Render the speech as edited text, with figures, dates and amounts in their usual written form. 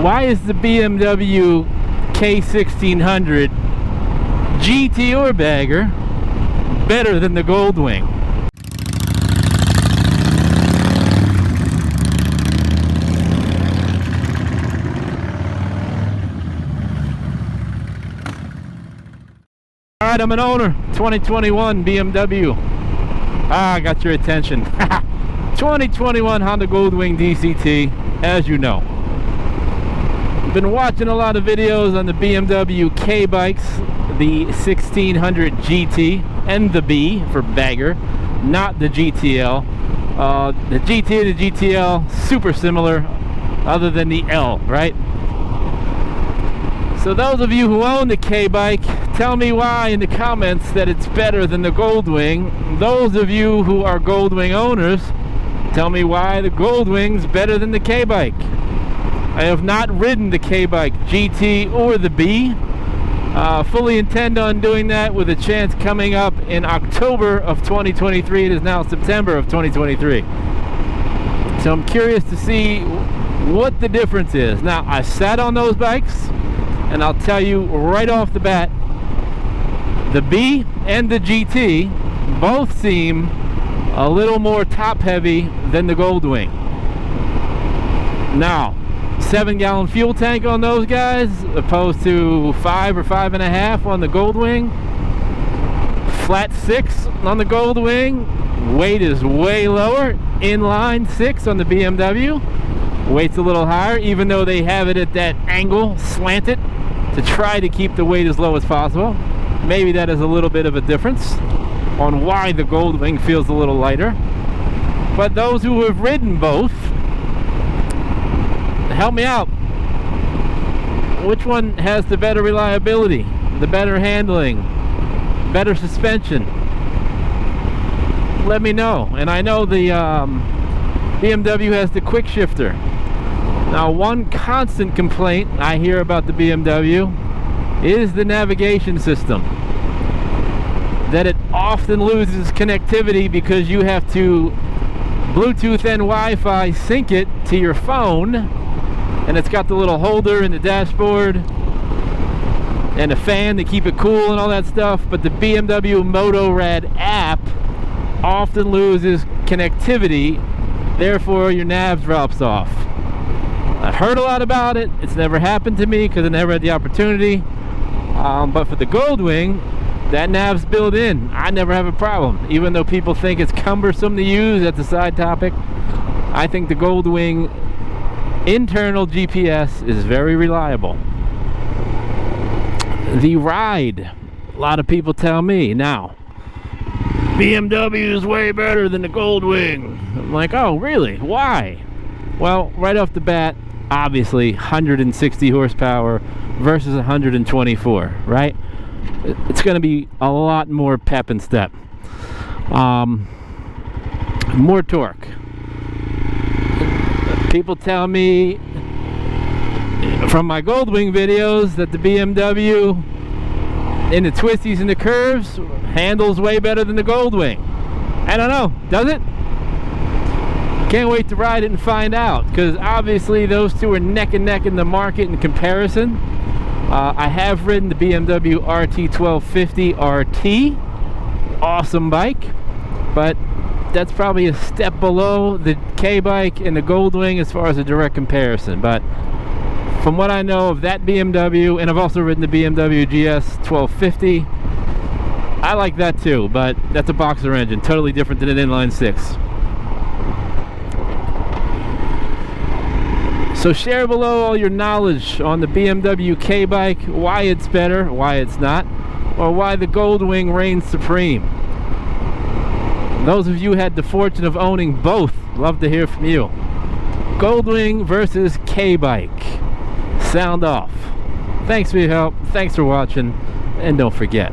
Why is the BMW K1600 GT or bagger better than the Goldwing? Alright, I'm an owner. 2021 BMW. I got your attention. 2021 Honda Goldwing DCT, as you know. Been watching a lot of videos on the BMW K bikes, the 1600 GT and the B for bagger, not the GTL. The GT and the GTL super similar, other than the L, right? So those of you who own the K bike, tell me why in the comments that it's better than the Goldwing. Those of you who are Goldwing owners, tell me why the Goldwing's better than the K bike. I have not ridden the K bike GT or the B. Fully intend on doing that with a chance coming up in October of 2023. It is now September of 2023. So I'm curious to see what the difference is. Now, I sat on those bikes, and I'll tell you right off the bat, the B and the GT both seem a little more top heavy than the Goldwing. Now, 7-gallon fuel tank on those guys opposed to 5 or 5.5 on the Goldwing. Flat 6 on the Goldwing. Weight is way lower. Inline 6 on the BMW. Weight's a little higher, even though they have it at that angle, slanted, to try to keep the weight as low as possible. Maybe that is a little bit of a difference on why the Goldwing feels a little lighter. But those who have ridden both, help me out. Which one has the better reliability, the better handling, better suspension? Let me know. And I know the BMW has the quick shifter. Now, one constant complaint I hear about the BMW is the navigation system. That it often loses connectivity because you have to Bluetooth and Wi-Fi sync it to your phone. And it's got the little holder in the dashboard and a fan to keep it cool and all that stuff. But the BMW Motorrad app often loses connectivity. Therefore, your nav drops off. I've heard a lot about it. It's never happened to me because I never had the opportunity. But for the Goldwing, that nav's built in. I never have a problem. Even though people think it's cumbersome to use, that's a side topic. I think the Goldwing internal GPS is very reliable. The ride, a lot of people tell me now, BMW is way better than the Goldwing. I'm like, oh really? Why? Well, right off the bat, obviously 160 horsepower versus 124, right? It's going to be a lot more pep and step. More torque. People tell me from my Goldwing videos that the BMW in the twisties and the curves handles way better than the Goldwing. I don't know, does it? Can't wait to ride it and find out, because obviously those two are neck and neck in the market in comparison. I have ridden the BMW RT1250 RT, awesome bike, but that's probably a step below the K bike and the Goldwing as far as a direct comparison. But from what I know of that BMW, and I've also ridden the BMW GS 1250, I like that too, but that's a boxer engine, totally different than an inline 6. So share below all your knowledge on the BMW K bike, why it's better, why it's not, or why the Goldwing reigns supreme. Those of you who had the fortune of owning both, love to hear from you. Goldwing versus K bike. Sound off. Thanks for your help, thanks for watching, and don't forget,